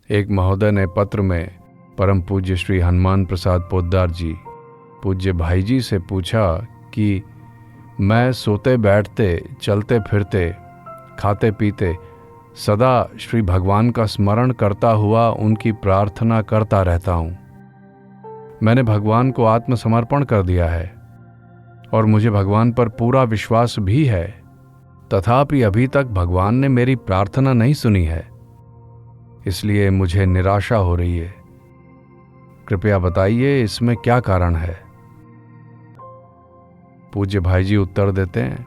एक महोदय ने पत्र में परम पूज्य श्री हनुमान प्रसाद पोद्दार जी पूज्य भाई जी से पूछा कि मैं सोते बैठते, चलते फिरते, खाते पीते सदा श्री भगवान का स्मरण करता हुआ उनकी प्रार्थना करता रहता हूँ। मैंने भगवान को आत्मसमर्पण कर दिया है और मुझे भगवान पर पूरा विश्वास भी है, तथापि अभी तक भगवान ने मेरी प्रार्थना नहीं सुनी है, इसलिए मुझे निराशा हो रही है। कृपया बताइए इसमें क्या कारण है। पूज्य भाई जी उत्तर देते हैं,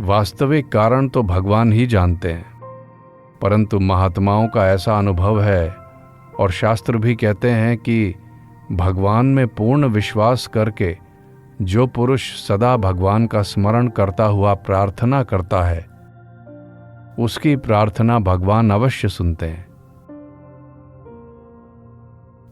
वास्तविक कारण तो भगवान ही जानते हैं, परंतु महात्माओं का ऐसा अनुभव है और शास्त्र भी कहते हैं कि भगवान में पूर्ण विश्वास करके जो पुरुष सदा भगवान का स्मरण करता हुआ प्रार्थना करता है, उसकी प्रार्थना भगवान अवश्य सुनते हैं।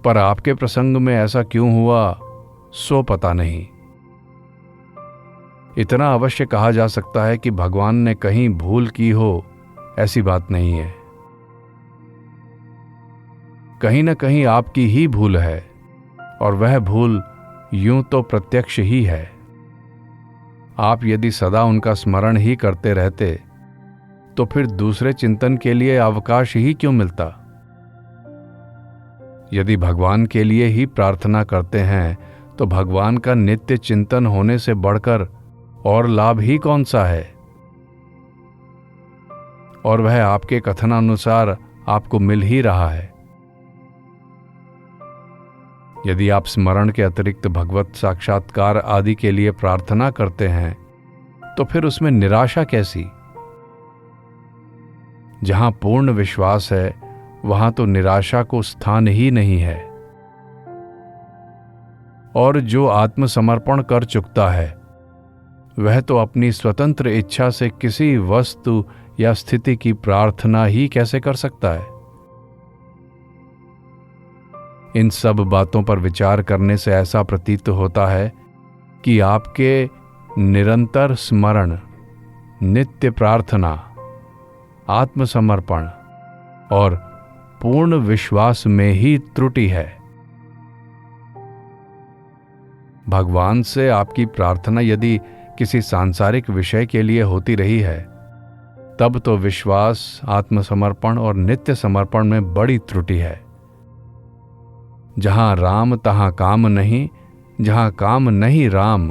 पर आपके प्रसंग में ऐसा क्यों हुआ सो पता नहीं। इतना अवश्य कहा जा सकता है कि भगवान ने कहीं भूल की हो, ऐसी बात नहीं है। कहीं न कहीं आपकी ही भूल है, और वह भूल यूं तो प्रत्यक्ष ही है। आप यदि सदा उनका स्मरण ही करते रहते तो फिर दूसरे चिंतन के लिए अवकाश ही क्यों मिलता। यदि भगवान के लिए ही प्रार्थना करते हैं तो भगवान का नित्य चिंतन होने से बढ़कर और लाभ ही कौन सा है। और वह आपके कथनानुसार आपको मिल ही रहा है। यदि आप स्मरण के अतिरिक्त भगवत साक्षात्कार आदि के लिए प्रार्थना करते हैं तो फिर उसमें निराशा कैसी। जहां पूर्ण विश्वास है वहां तो निराशा को स्थान ही नहीं है। और जो आत्मसमर्पण कर चुकता है वह तो अपनी स्वतंत्र इच्छा से किसी वस्तु या स्थिति की प्रार्थना ही कैसे कर सकता है। इन सब बातों पर विचार करने से ऐसा प्रतीत होता है कि आपके निरंतर स्मरण, नित्य प्रार्थना, आत्मसमर्पण और पूर्ण विश्वास में ही त्रुटि है। भगवान से आपकी प्रार्थना यदि किसी सांसारिक विषय के लिए होती रही है तब तो विश्वास, आत्मसमर्पण और नित्य समर्पण में बड़ी त्रुटि है। जहां राम तहां काम नहीं, जहां काम नहीं राम,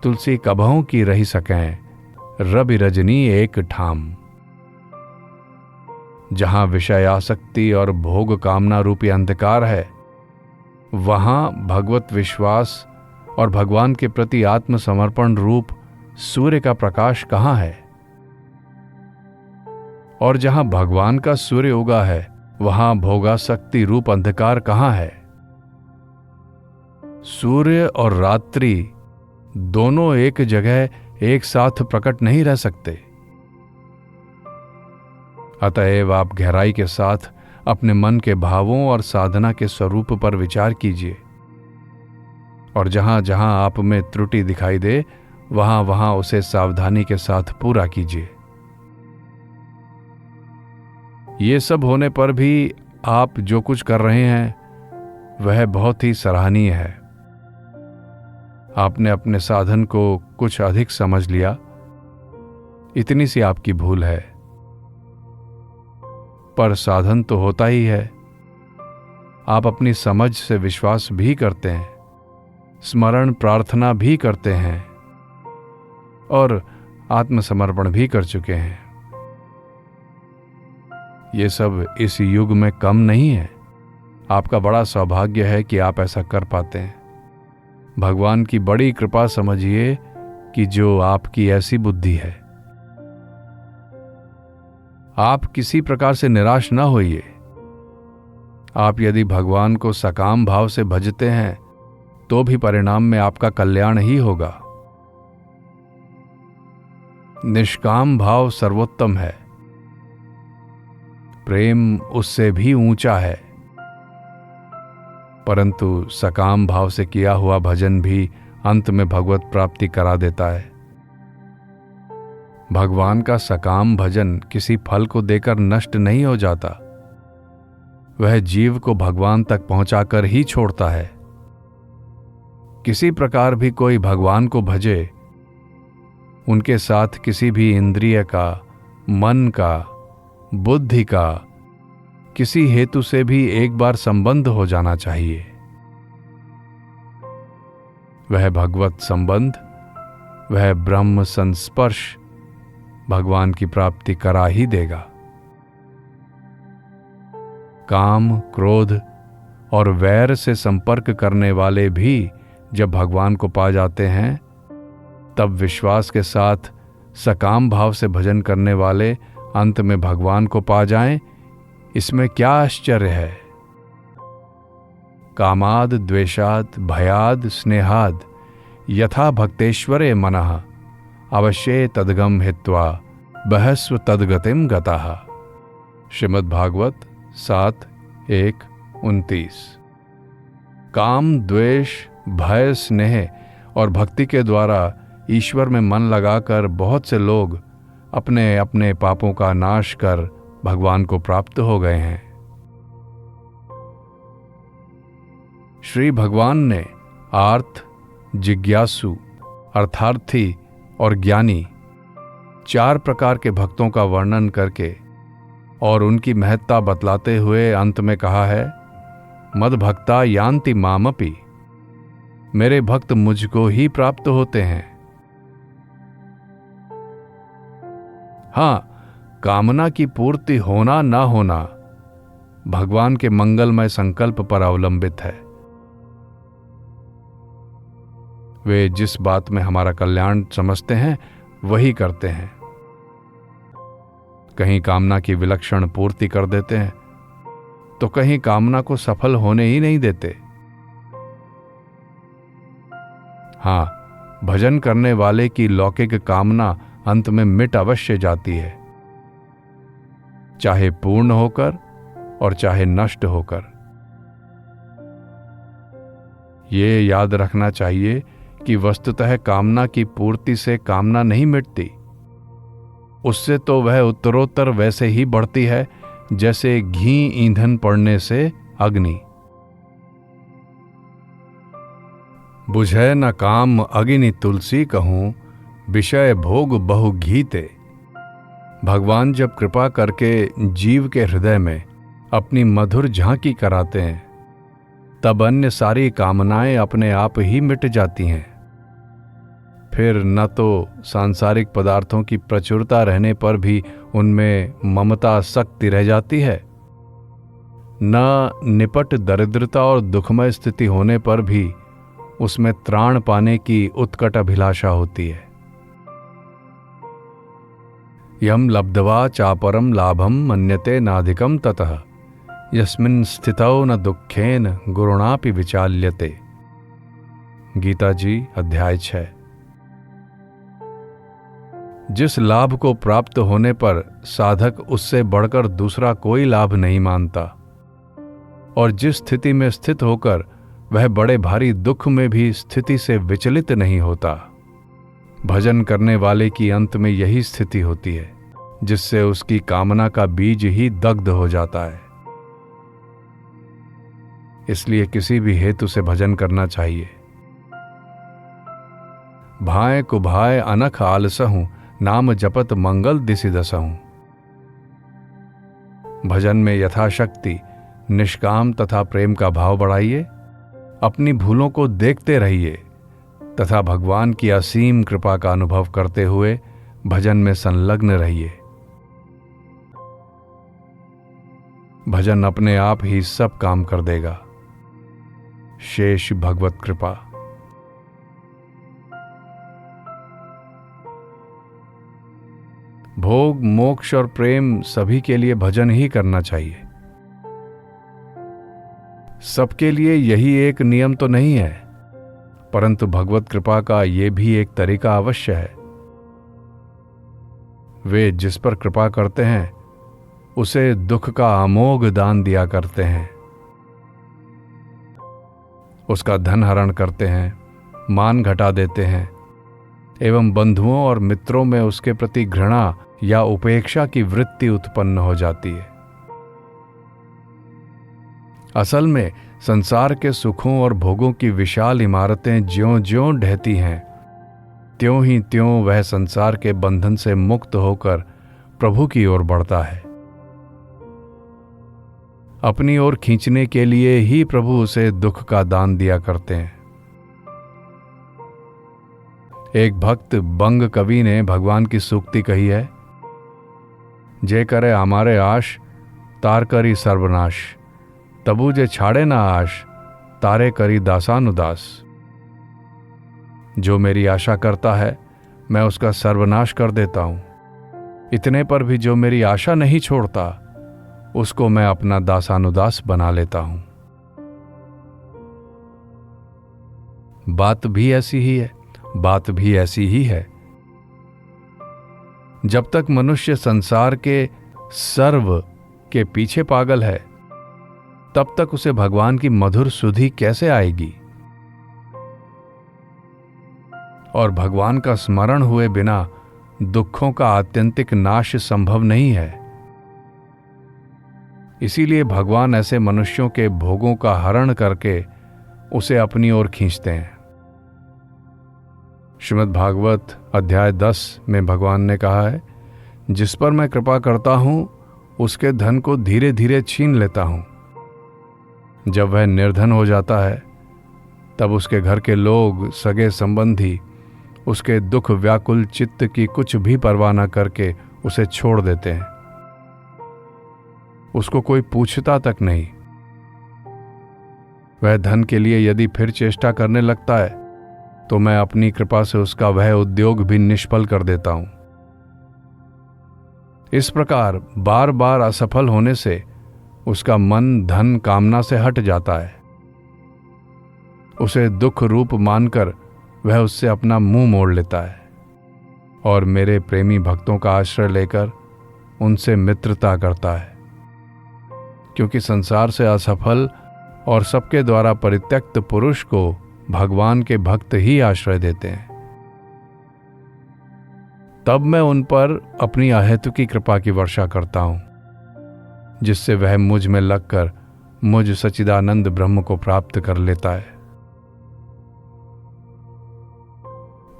तुलसी कबहों की रही सकें, रवि रजनी एक ठाम। जहां विषयासक्ति और भोग कामना रूपी अंधकार है वहां भगवत विश्वास और भगवान के प्रति आत्मसमर्पण रूप सूर्य का प्रकाश कहां है। और जहां भगवान का सूर्य उगा है वहां भोगासक्ति रूप अंधकार कहां है। सूर्य और रात्रि दोनों एक जगह एक साथ प्रकट नहीं रह सकते। अतएव आप गहराई के साथ अपने मन के भावों और साधना के स्वरूप पर विचार कीजिए और जहां जहां आप में त्रुटि दिखाई दे वहां वहां उसे सावधानी के साथ पूरा कीजिए। ये सब होने पर भी आप जो कुछ कर रहे हैं वह बहुत ही सराहनीय है। आपने अपने साधन को कुछ अधिक समझ लिया, इतनी सी आपकी भूल है। पर साधन तो होता ही है। आप अपनी समझ से विश्वास भी करते हैं, स्मरण प्रार्थना भी करते हैं और आत्मसमर्पण भी कर चुके हैं। ये सब इस युग में कम नहीं है। आपका बड़ा सौभाग्य है कि आप ऐसा कर पाते हैं। भगवान की बड़ी कृपा समझिए कि जो आपकी ऐसी बुद्धि है। आप किसी प्रकार से निराश न होइए। आप यदि भगवान को सकाम भाव से भजते हैं तो भी परिणाम में आपका कल्याण ही होगा। निष्काम भाव सर्वोत्तम है, प्रेम उससे भी ऊंचा है, परंतु सकाम भाव से किया हुआ भजन भी अंत में भगवत प्राप्ति करा देता है। भगवान का सकाम भजन किसी फल को देकर नष्ट नहीं हो जाता, वह जीव को भगवान तक पहुंचाकर ही छोड़ता है। किसी प्रकार भी कोई भगवान को भजे, उनके साथ किसी भी इंद्रिय का, मन का, बुद्धि का, किसी हेतु से भी एक बार संबंध हो जाना चाहिए। वह भगवत संबंध, वह ब्रह्म संस्पर्श भगवान की प्राप्ति करा ही देगा। काम, क्रोध और वैर से संपर्क करने वाले भी जब भगवान को पा जाते हैं, तब विश्वास के साथ सकाम भाव से भजन करने वाले अंत में भगवान को पा जाएं, इसमें क्या आश्चर्य है। कामाद द्वेषाद भयाद स्नेहाद यथा भक्तेश्वरे मनः अवश्ये तद्गम हित्वा बहस्व तद्गतिम गतः। श्रीमद् भागवत 7:1-29। काम, द्वेष, भय, स्नेह और भक्ति के द्वारा ईश्वर में मन लगाकर बहुत से लोग अपने अपने पापों का नाश कर भगवान को प्राप्त हो गए हैं। श्री भगवान ने आर्त, जिज्ञासु, अर्थार्थी और ज्ञानी 4 प्रकार के भक्तों का वर्णन करके और उनकी महत्ता बतलाते हुए अंत में कहा है, मद भक्ता यान्ति मामपि, मेरे भक्त मुझको ही प्राप्त होते हैं। हाँ, कामना की पूर्ति होना ना होना भगवान के मंगलमय संकल्प पर अवलंबित है। वे जिस बात में हमारा कल्याण समझते हैं वही करते हैं। कहीं कामना की विलक्षण पूर्ति कर देते हैं तो कहीं कामना को सफल होने ही नहीं देते। हाँ, भजन करने वाले की लौकिक कामना अंत में मिट अवश्य जाती है, चाहे पूर्ण होकर और चाहे नष्ट होकर। ये याद रखना चाहिए कि वस्तुतः कामना की पूर्ति से कामना नहीं मिटती, उससे तो वह उत्तरोत्तर वैसे ही बढ़ती है जैसे घी ईंधन पड़ने से अग्नि। बुझै न काम अग्नि तुलसी कहूं, विषय भोग बहु घीते। भगवान जब कृपा करके जीव के हृदय में अपनी मधुर झांकी कराते हैं, तब अन्य सारी कामनाएं अपने आप ही मिट जाती हैं। फिर न तो सांसारिक पदार्थों की प्रचुरता रहने पर भी उनमें ममता सख्ती रह जाती है, न निपट दरिद्रता और दुखमय स्थिति होने पर भी उसमें त्राण पाने की उत्कट अभिलाषा होती है। यम लब्ध्वा चापरम लाभम मन्यते नाधिकम ततः यस्मिन् स्थितौ न दुखेन गुरुणापि विचाल्यते। गीता जी अध्याय 6। जिस लाभ को प्राप्त होने पर साधक उससे बढ़कर दूसरा कोई लाभ नहीं मानता और जिस स्थिति में स्थित होकर वह बड़े भारी दुख में भी स्थिति से विचलित नहीं होता, भजन करने वाले की अंत में यही स्थिति होती है, जिससे उसकी कामना का बीज ही दग्ध हो जाता है। इसलिए किसी भी हेतु से भजन करना चाहिए। भाए कुभाए अनख आलसहूं, नाम जपत मंगल दिसि दसहूं। भजन में यथाशक्ति निष्काम तथा प्रेम का भाव बढ़ाइए, अपनी भूलों को देखते रहिए तथा भगवान की असीम कृपा का अनुभव करते हुए भजन में संलग्न रहिए। भजन अपने आप ही सब काम कर देगा। शेष भगवत कृपा। भोग, मोक्ष और प्रेम सभी के लिए भजन ही करना चाहिए। सबके लिए यही एक नियम तो नहीं है, परंतु भगवत कृपा का ये भी एक तरीका अवश्य है। वे जिस पर कृपा करते हैं उसे दुख का अमोघ दान दिया करते हैं, उसका धन हरण करते हैं, मान घटा देते हैं एवं बंधुओं और मित्रों में उसके प्रति घृणा या उपेक्षा की वृत्ति उत्पन्न हो जाती है। असल में संसार के सुखों और भोगों की विशाल इमारतें ज्यों-ज्यों ढहती हैं, त्यों ही त्यों वह संसार के बंधन से मुक्त होकर प्रभु की ओर बढ़ता है। अपनी ओर खींचने के लिए ही प्रभु उसे दुख का दान दिया करते हैं। एक भक्त बंग कवि ने भगवान की सूक्ति कही है, जे करे हमारे आश तार करी सर्वनाश, तबु जे छाड़े ना आश तारे करी दासानुदास। जो मेरी आशा करता है मैं उसका सर्वनाश कर देता हूं, इतने पर भी जो मेरी आशा नहीं छोड़ता उसको मैं अपना दासानुदास बना लेता हूं। बात भी ऐसी ही है, बात भी ऐसी ही है। जब तक मनुष्य संसार के सर्व के पीछे पागल है, तब तक उसे भगवान की मधुर सुधि कैसे आएगी? और भगवान का स्मरण हुए बिना दुखों का आत्यंतिक नाश संभव नहीं है। इसीलिए भगवान ऐसे मनुष्यों के भोगों का हरण करके उसे अपनी ओर खींचते हैं। श्रीमद् भागवत अध्याय 10 में भगवान ने कहा है, जिस पर मैं कृपा करता हूं उसके धन को धीरे धीरे छीन लेता हूं। जब वह निर्धन हो जाता है तब उसके घर के लोग, सगे संबंधी उसके दुख व्याकुल चित्त की कुछ भी परवाह न करके उसे छोड़ देते हैं। उसको कोई पूछता तक नहीं। वह धन के लिए यदि फिर चेष्टा करने लगता है तो मैं अपनी कृपा से उसका वह उद्योग भी निष्फल कर देता हूं। इस प्रकार बार बार असफल होने से उसका मन धन कामना से हट जाता है। उसे दुख रूप मानकर वह उससे अपना मुंह मोड़ लेता है और मेरे प्रेमी भक्तों का आश्रय लेकर उनसे मित्रता करता है, क्योंकि संसार से असफल और सबके द्वारा परित्यक्त पुरुष को भगवान के भक्त ही आश्रय देते हैं। तब मैं उन पर अपनी अहेतुकी कृपा की वर्षा करता हूं, जिससे वह मुझ में लगकर मुझ सच्चिदानंद ब्रह्म को प्राप्त कर लेता है।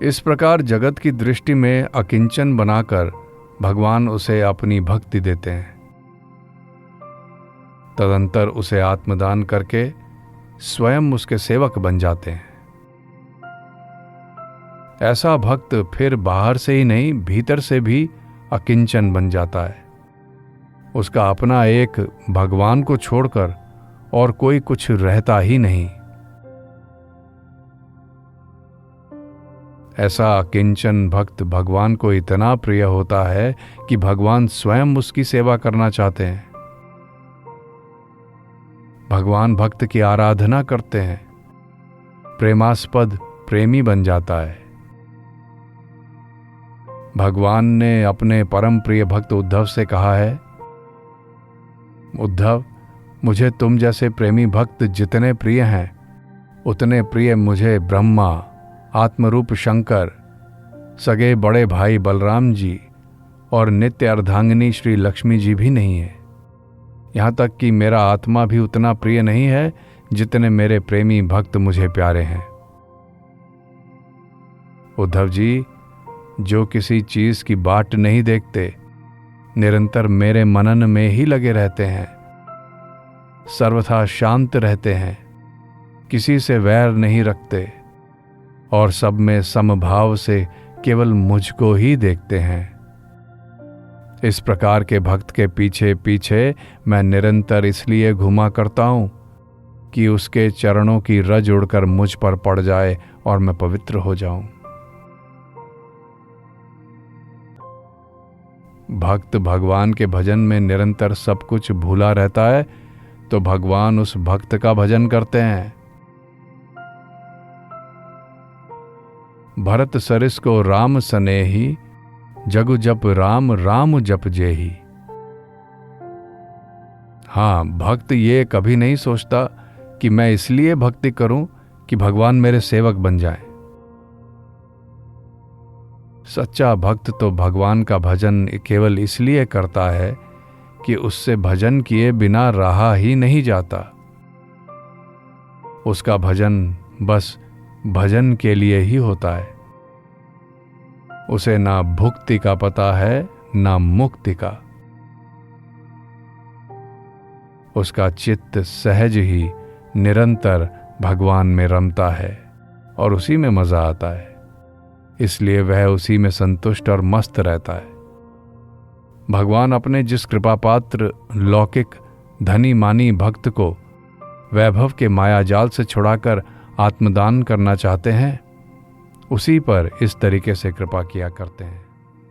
इस प्रकार जगत की दृष्टि में अकिंचन बनाकर भगवान उसे अपनी भक्ति देते हैं। तदंतर उसे आत्मदान करके स्वयं उसके सेवक बन जाते हैं। ऐसा भक्त फिर बाहर से ही नहीं, भीतर से भी अकिंचन बन जाता है। उसका अपना एक भगवान को छोड़कर और कोई कुछ रहता ही नहीं। ऐसा अकिंचन भक्त भगवान को इतना प्रिय होता है कि भगवान स्वयं उसकी सेवा करना चाहते हैं। भगवान भक्त की आराधना करते हैं, प्रेमास्पद प्रेमी बन जाता है। भगवान ने अपने परम प्रिय भक्त उद्धव से कहा है, उद्धव, मुझे तुम जैसे प्रेमी भक्त जितने प्रिय हैं, उतने प्रिय मुझे ब्रह्मा, आत्मरूप शंकर, सगे बड़े भाई बलराम जी और नित्य अर्धांगिनी श्री लक्ष्मी जी भी नहीं है। यहां तक कि मेरा आत्मा भी उतना प्रिय नहीं है जितने मेरे प्रेमी भक्त मुझे प्यारे हैं। उद्धव जी, जो किसी चीज की बाट नहीं देखते, निरंतर मेरे मनन में ही लगे रहते हैं, सर्वथा शांत रहते हैं, किसी से वैर नहीं रखते और सब में समभाव से केवल मुझको ही देखते हैं। इस प्रकार के भक्त के पीछे पीछे मैं निरंतर इसलिए घुमा करता हूं कि उसके चरणों की रज उड़कर मुझ पर पड़ जाए और मैं पवित्र हो जाऊं। भक्त भगवान के भजन में निरंतर सब कुछ भूला रहता है तो भगवान उस भक्त का भजन करते हैं। भरत सरिस को राम सनेही, जगु जप राम राम जप जेही। हां, भक्त ये कभी नहीं सोचता कि मैं इसलिए भक्ति करूं कि भगवान मेरे सेवक बन जाएं। सच्चा भक्त तो भगवान का भजन केवल इसलिए करता है कि उससे भजन किए बिना रहा ही नहीं जाता। उसका भजन बस भजन के लिए ही होता है। उसे ना भुक्ति का पता है ना मुक्ति का। उसका चित्त सहज ही निरंतर भगवान में रमता है और उसी में मजा आता है, इसलिए वह उसी में संतुष्ट और मस्त रहता है। भगवान अपने जिस कृपा पात्र लौकिक धनी मानी भक्त को वैभव के मायाजाल से छुड़ाकर आत्मदान करना चाहते हैं, उसी पर इस तरीके से कृपा किया करते हैं।